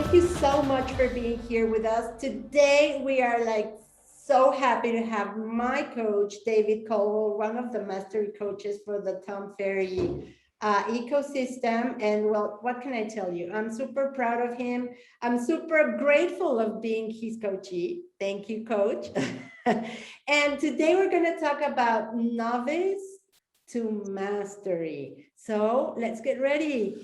Thank you so much for being here with us. Today, we are so happy to have my coach, David Caldwell, one of the mastery coaches for the Tom Ferry ecosystem. And well, what can I tell you? I'm super proud of him. I'm super grateful of being his coachee. Thank you, coach. And today we're going to talk about novice to mastery. So let's get ready.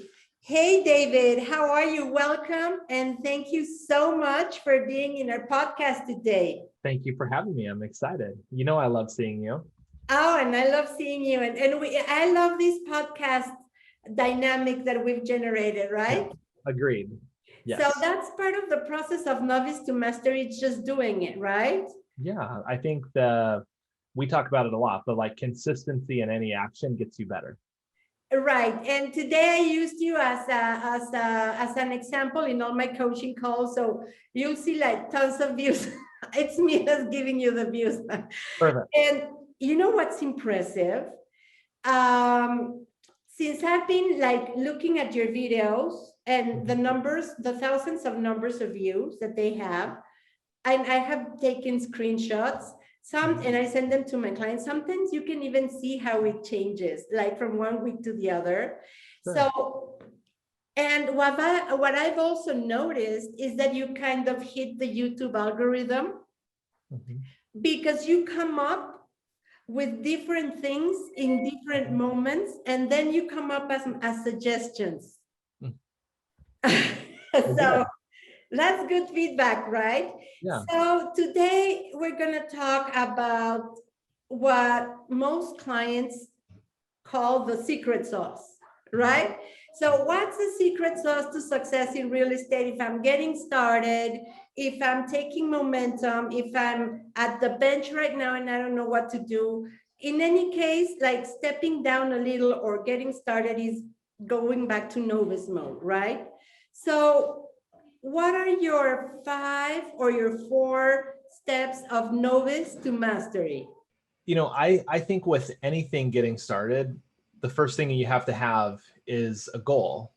Hey, David, how are you? Welcome. And thank you so much for being in our podcast today. Thank you for having me. I'm excited. You know, I love seeing you. Oh, and I love seeing you. I love this podcast dynamic that we've generated, right? Yeah, agreed. Yes. So that's part of the process of novice to mastery. It's just doing it, right? Yeah, I think we talk about it a lot, but like consistency in any action gets you better. Right. And today I used you as an example in all my coaching calls. So you'll see like tons of views. It's me that's giving you the views. Perfect. And you know what's impressive? Since I've been like looking at your videos and the numbers, the thousands of numbers of views that they have, and I have taken screenshots. And I send them to my clients. Sometimes you can even see how it changes, like from one week to the other. Sure. So, and what I've also noticed is that you kind of hit the YouTube algorithm because you come up with different things in different moments, and then you come up as suggestions. So that's good feedback, right? Yeah. So today we're going to talk about what most clients call the secret sauce, right? So what's the secret sauce to success in real estate? If I'm getting started, if I'm taking momentum, if I'm at the bench right now and I don't know what to do. In any case, like stepping down a little or getting started is going back to novice mode, right? So what are your 5 or your 4 steps of novice to mastery? You know, I think with anything getting started, the first thing you have to have is a goal,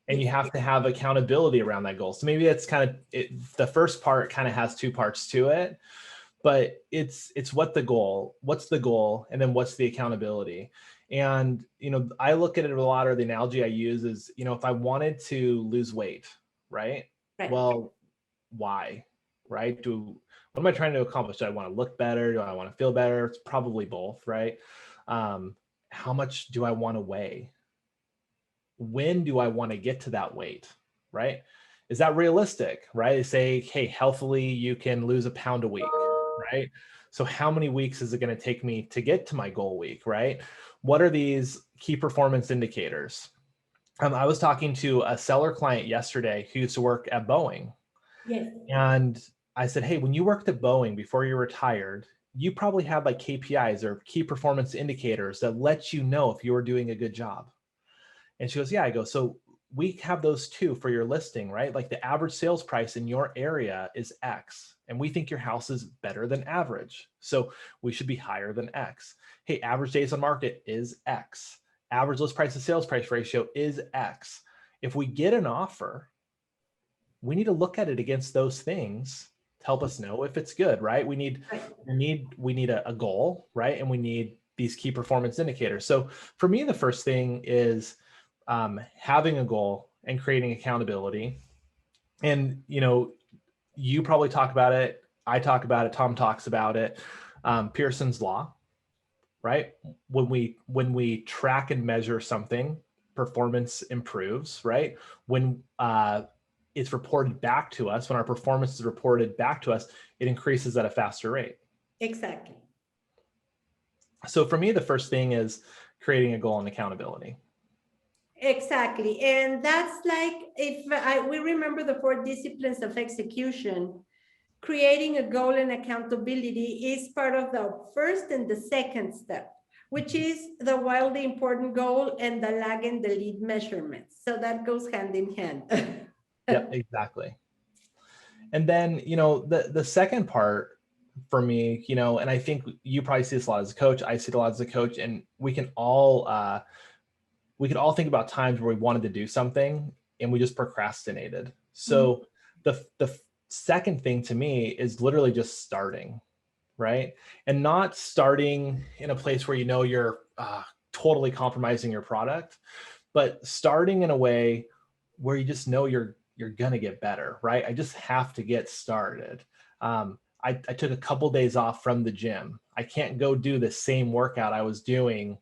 and you have to have accountability around that goal. So maybe it's kind of the first part kind of has 2 parts to it, but it's what's the goal, and then what's the accountability. And, you know, I look at it a lot, or the analogy I use is, you know, if I wanted to lose weight, right? Well, why, right? What am I trying to accomplish? Do I want to look better? Do I want to feel better? It's probably both, right? How much do I want to weigh? When do I want to get to that weight, right? Is that realistic, right? Say, hey, healthily, you can lose a pound a week, right? So how many weeks is it going to take me to get to my goal week, right? What are these key performance indicators? I was talking to a seller client yesterday who used to work at Boeing. Yes. And I said, hey, when you worked at Boeing before you retired, you probably had like KPIs or key performance indicators that let you know if you were doing a good job. And she goes, yeah. I go, so we have those too for your listing, right? Like the average sales price in your area is X, and we think your house is better than average. So we should be higher than X. Hey, average days on market is X. Average list price to sales price ratio is X. If we get an offer, we need to look at it against those things to help us know if it's good, right? We need a goal, right? And we need these key performance indicators. So for me, the first thing is having a goal and creating accountability. And, you know, you probably talk about it. I talk about it. Tom talks about it. Pearson's law, right? When we track and measure something, performance improves, right? When it's reported back to us, when our performance is reported back to us, it increases at a faster rate. Exactly. So for me, the first thing is creating a goal and accountability. Exactly. And that's like, we remember the 4 disciplines of execution, creating a goal and accountability is part of the first and the second step, which is the wildly important goal and the lag and the lead measurements. So that goes hand in hand. Yep, exactly. And then, you know, the second part for me, you know, and I think you probably see this a lot as a coach, I see it a lot as a coach, and we could all think about times where we wanted to do something and we just procrastinated. So the second thing to me is literally just starting, right? And not starting in a place where you know you're totally compromising your product, but starting in a way where you just know you're gonna get better, right? I just have to get started. I took a couple days off from the gym. I can't go do the same workout I was doing,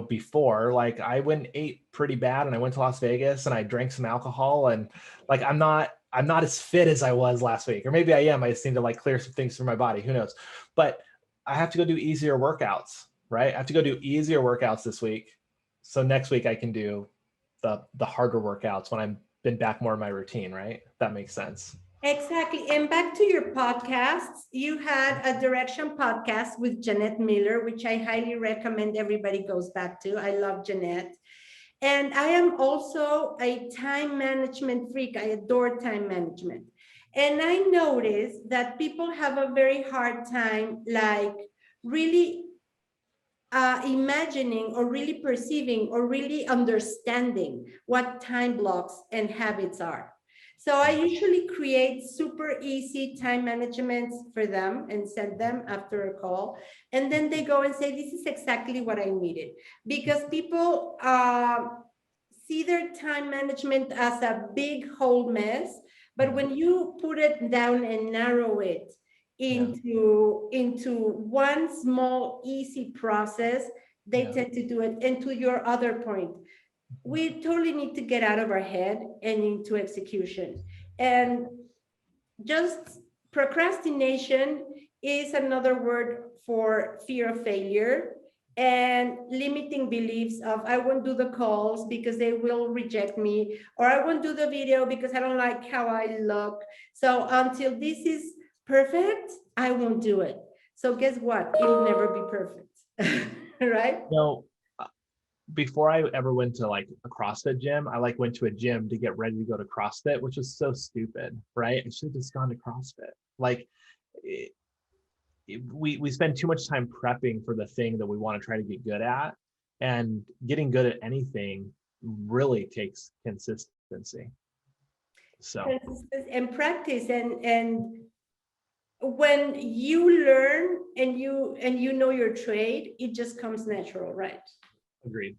before. Like I went and ate pretty bad, and I went to Las Vegas and I drank some alcohol, and like I'm not as fit as I was last week, or maybe I am. I just need to like clear some things from my body. Who knows? But I have to go do easier workouts, right? I have to go do easier workouts this week, so next week I can do the harder workouts when I'm been back more in my routine, right? If that makes sense. Exactly. And back to your podcasts, you had a direction podcast with Jeanette Miller, which I highly recommend everybody goes back to. I love Jeanette. And I am also a time management freak. I adore time management. And I noticed that people have a very hard time, like really imagining or really perceiving or really understanding what time blocks and habits are. So I usually create super easy time managements for them and send them after a call. And then they go and say, this is exactly what I needed. Because people see their time management as a big whole mess. But when you put it down and narrow it into one small easy process, they tend to do it. And to your other point, we totally need to get out of our head and into execution. And just procrastination is another word for fear of failure and limiting beliefs of I won't do the calls because they will reject me, or I won't do the video because I don't like how I look. So until this is perfect, I won't do it. So guess what? It'll never be perfect. Right? No, before I ever went to like a CrossFit gym, I like went to a gym to get ready to go to CrossFit, which was so stupid, right? I should have just gone to CrossFit. Like we spend too much time prepping for the thing that we want to try to get good at, and getting good at anything really takes consistency. So And practice, and when you learn and you know your trade, it just comes natural, right? agreed.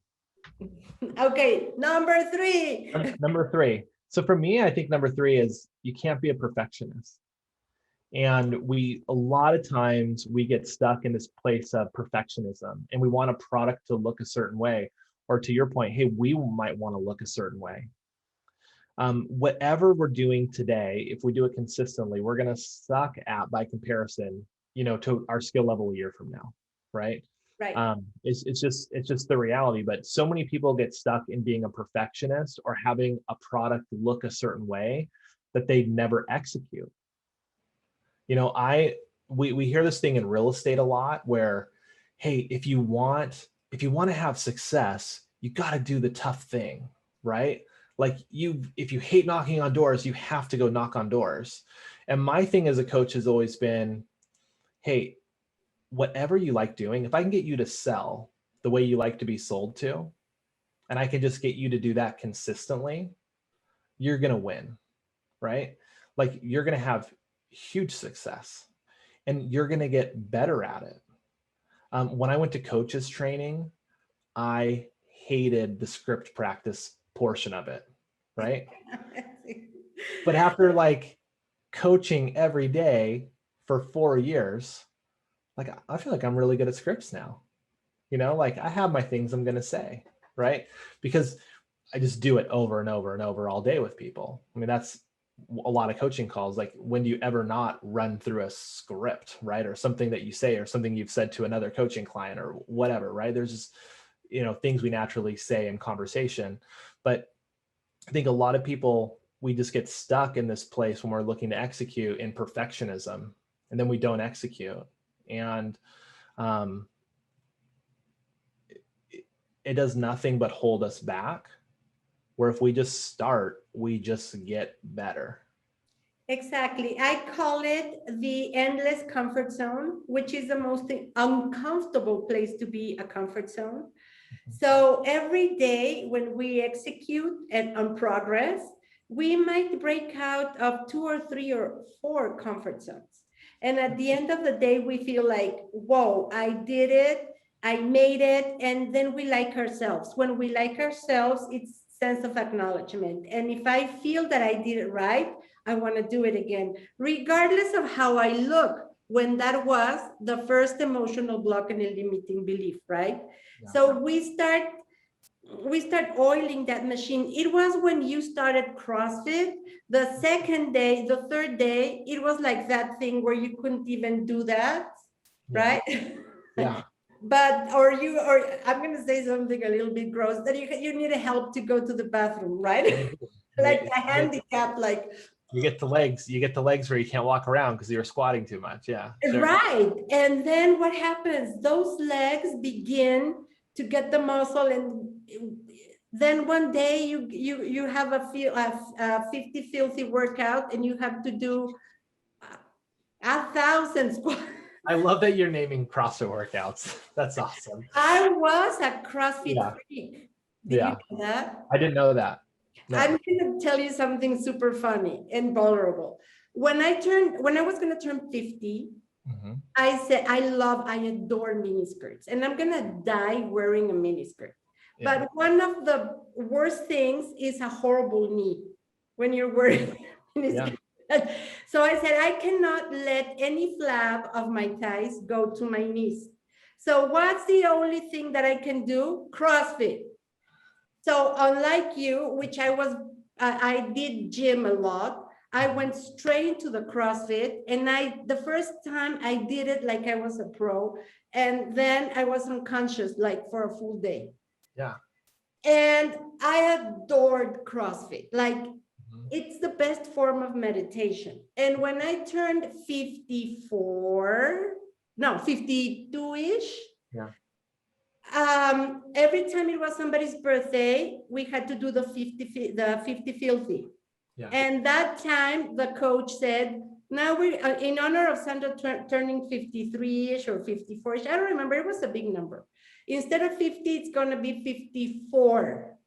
Okay, number three. Number three. So for me, I think number three is you can't be a perfectionist. And a lot of times we get stuck in this place of perfectionism, and we want a product to look a certain way, or to your point, hey, we might want to look a certain way. Whatever we're doing today, if we do it consistently, we're going to suck at, by comparison, to our skill level a year from now, right? Right. It's just the reality. But so many people get stuck in being a perfectionist or having a product look a certain way that they never execute. We hear this thing in real estate a lot where, hey, if you want to have success, you got to do the tough thing, right? Like if you hate knocking on doors, you have to go knock on doors. And my thing as a coach has always been, hey, whatever you like doing, if I can get you to sell the way you like to be sold to, and I can just get you to do that consistently, you're going to win, right? Like you're going to have huge success and you're going to get better at it. When I went to coaches training, I hated the script practice portion of it, right? But after like coaching every day for 4 years, like I feel like I'm really good at scripts now. Like I have my things I'm going to say, right? Because I just do it over and over and over all day with people. I mean, that's a lot of coaching calls. Like, when do you ever not run through a script, right? Or something that you say, or something you've said to another coaching client or whatever, right? There's just, things we naturally say in conversation. But I think a lot of people, we just get stuck in this place when we're looking to execute in perfectionism, and then we don't execute. And it does nothing but hold us back, where if we just start, we just get better. Exactly. I call it the endless comfort zone, which is the most uncomfortable place to be, a comfort zone. So every day when we execute and on progress, we might break out of 2 or 3 or 4 comfort zones. And at the end of the day, we feel like, whoa, I did it, I made it, and then we like ourselves. When we like ourselves, it's sense of acknowledgement. And if I feel that I did it right, I want to do it again, regardless of how I look, when that was the first emotional block and a limiting belief, right? Yeah. So we start oiling that machine. It was when you started CrossFit, the second day, the third day, it was like that thing where you couldn't even do that, right? Yeah. But, or I'm going to say something a little bit gross, that you need help to go to the bathroom, right? Like a handicap, like. You get the legs where you can't walk around because you're squatting too much. Yeah. Sure. Right. And then what happens? Those legs begin to get the muscle, and then one day you have a 50 filthy workout, and you have to do 1,000 squats. I love that you're naming CrossFit workouts. That's awesome. I was a CrossFit freak. Did you know that? I didn't know that. No. I'm going to tell you something super funny and vulnerable. When I was going to turn 50, I said, I adore miniskirts, and I'm going to die wearing a miniskirt. Yeah. But one of the worst things is a horrible knee when you're wearing a miniskirt. Yeah. So I said, I cannot let any flap of my thighs go to my knees. So what's the only thing that I can do? CrossFit. So unlike you, which I did gym a lot, I went straight into the CrossFit, and the first time I did it like I was a pro, and then I was unconscious like for a full day. Yeah. And I adored CrossFit. Like, it's the best form of meditation. And when I turned 52-ish, yeah. Every time it was somebody's birthday, we had to do the 50 filthy. Yeah. And that time the coach said, now we're in honor of Sandra turning 53-ish or 54-ish. I don't remember. It was a big number. Instead of 50, it's going to be 54.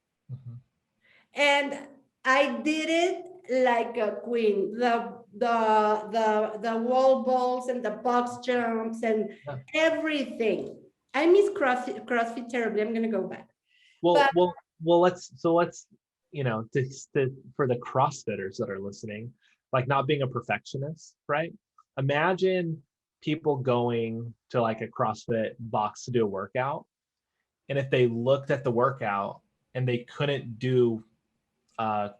And I did it like a queen. The wall balls and the box jumps and everything. I miss CrossFit terribly. I'm going to go back. Well, let's for the CrossFitters that are listening, like not being a perfectionist, right? Imagine people going to like a CrossFit box to do a workout, and if they looked at the workout and they couldn't do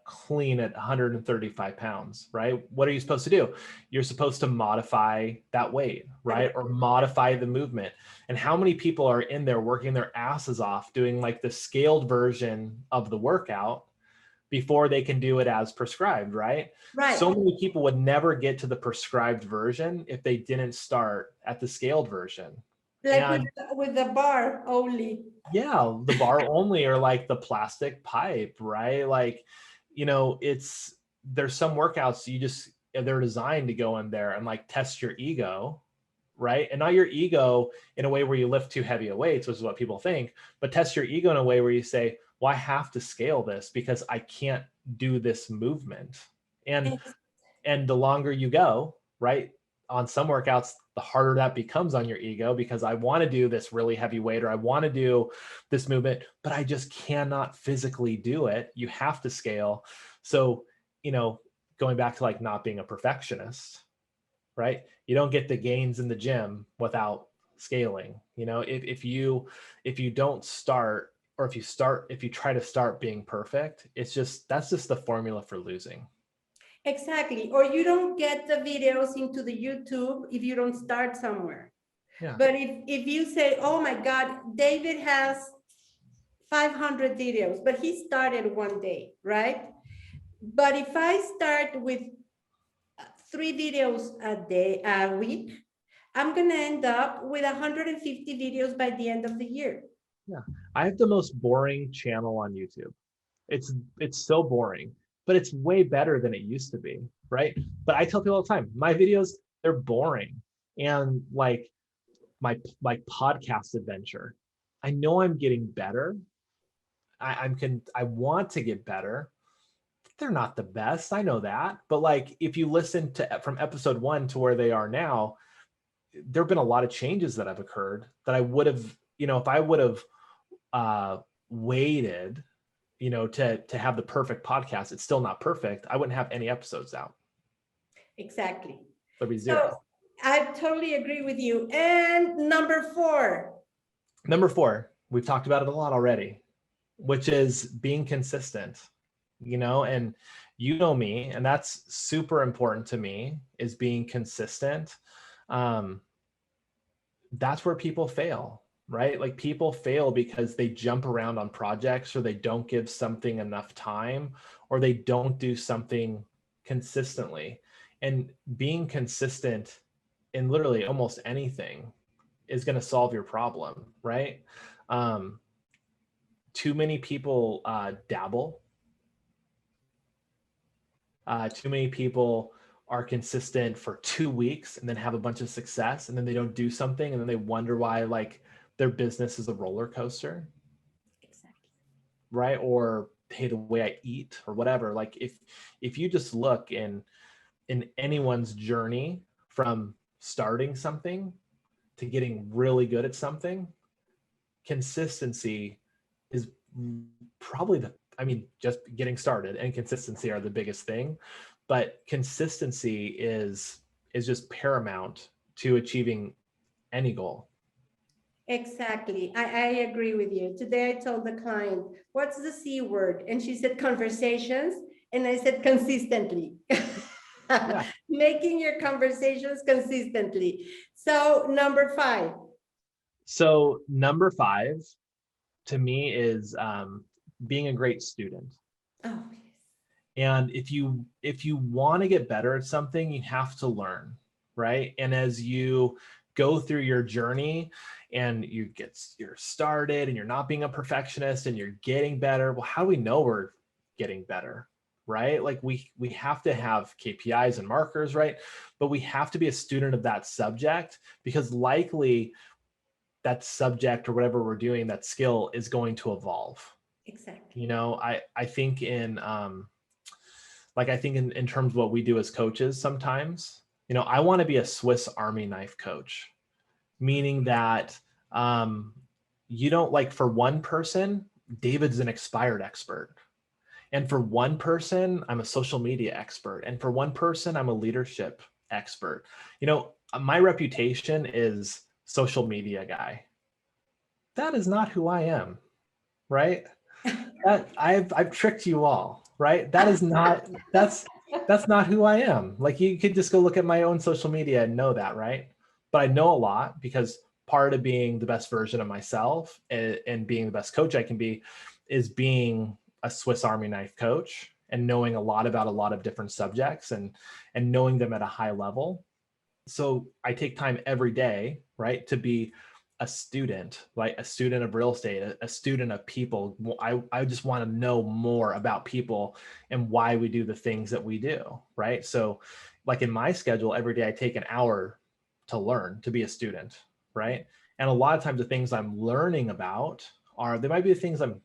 clean at 135 pounds, right? What are you supposed to do? You're supposed to modify that weight, right? Or modify the movement. And how many people are in there working their asses off doing like the scaled version of the workout before they can do it as prescribed, right? Right. So many people would never get to the prescribed version if they didn't start at the scaled version. Like with the bar only. Yeah, the bar only, or like the plastic pipe, right? Like, there's some workouts they're designed to go in there and like test your ego, right? And not your ego in a way where you lift too heavy weights, which is what people think, but test your ego in a way where you say, well, I have to scale this because I can't do this movement. And the longer you go, right, on some workouts, the harder that becomes on your ego, because I want to do this really heavy weight, or I want to do this movement, but I just cannot physically do it. You have to scale. So, going back to like not being a perfectionist, right? You don't get the gains in the gym without scaling. If you don't start, or if you try to start being perfect, that's just the formula for losing. Exactly. Or you don't get the videos into the YouTube if you don't start somewhere. Yeah. But if you say, oh my God, David has 500 videos, but he started one day, right? But if I start with 3 videos a week, I'm going to end up with 150 videos by the end of the year. Yeah. I have the most boring channel on YouTube. It's so boring, but it's way better than it used to be, right? But I tell people all the time, my videos, they're boring. And like my podcast adventure, I know I'm getting better. I want to get better. they're not the best. I know that. But like, if you listen to from episode 1 to where they are now, there've been a lot of changes that have occurred that I would have, if I would have waited, to have the perfect podcast, it's still not perfect. I wouldn't have any episodes out. Exactly. There'd be zero. So I totally agree with you. And number 4. Number 4, we've talked about it a lot already, which is being consistent, and me, and that's super important to me, is being consistent. That's where people fail, right? Like, people fail because they jump around on projects, or they don't give something enough time, or they don't do something consistently. And being consistent in literally almost anything is going to solve your problem, right? Too many people dabble. Too many people are consistent for 2 weeks and then have a bunch of success, and then they don't do something, and then they wonder why, like, their business is a roller coaster. Exactly. Right? Or, hey, the way I eat or whatever. Like, if you just look in anyone's journey from starting something to getting really good at something, consistency is probably just getting started and consistency are the biggest thing, but consistency is just paramount to achieving any goal. Exactly. I agree with you. Today I told the client, what's the C word? And she said conversations. And I said consistently. Yeah. Making your conversations consistently. So number 5. So number 5 to me is being a great student. Oh, yes. And if you want to get better at something, you have to learn, right? And as you go through your journey and you're started and you're not being a perfectionist and you're getting better, well, how do we know we're getting better, right? Like, we have to have KPIs and markers, right? But we have to be a student of that subject, because likely that subject or whatever we're doing, that skill is going to evolve. Exactly. I think in in terms of what we do as coaches, sometimes, I want to be a Swiss Army knife coach, meaning that you don't, like, for one person, David's an expired expert. And for one person, I'm a social media expert. And for one person, I'm a leadership expert. My reputation is social media guy. That is not who I am, right? I've tricked you all, right? That's not who I am. Like, you could just go look at my own social media and know that, right? But I know a lot, because part of being the best version of myself and being the best coach I can be is being a Swiss Army knife coach and knowing a lot about a lot of different subjects and knowing them at a high level. So I take time every day, right, to be a student, like a student of real estate, a student of people. I just want to know more about people and why we do the things that we do, right? So, like, in my schedule, every day I take an hour to learn, to be a student, right? And a lot of times the things I'm learning about they might be the things I'm,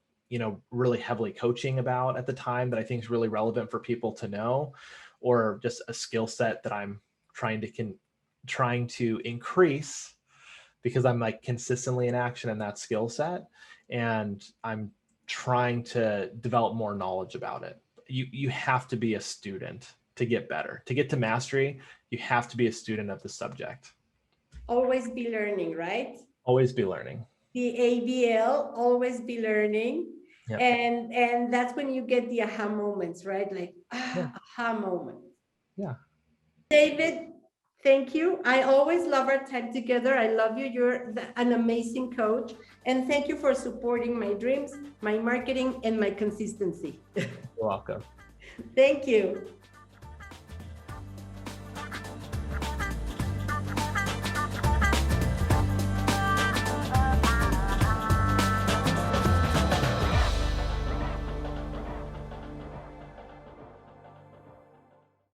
really heavily coaching about at the time that I think is really relevant for people to know, or just a skill set that I'm trying to increase, because I'm, like, consistently in action in that skill set, and I'm trying to develop more knowledge about it. You have to be a student to get better. To get to mastery, you have to be a student of the subject. Always be learning, right? Always be learning. The ABL, always be learning. Yep. And that's when you get the aha moments, right? Like, aha moment. Yeah. David, thank you. I always love our time together. I love you. You're an amazing coach. And thank you for supporting my dreams, my marketing, and my consistency. You're welcome. Thank you.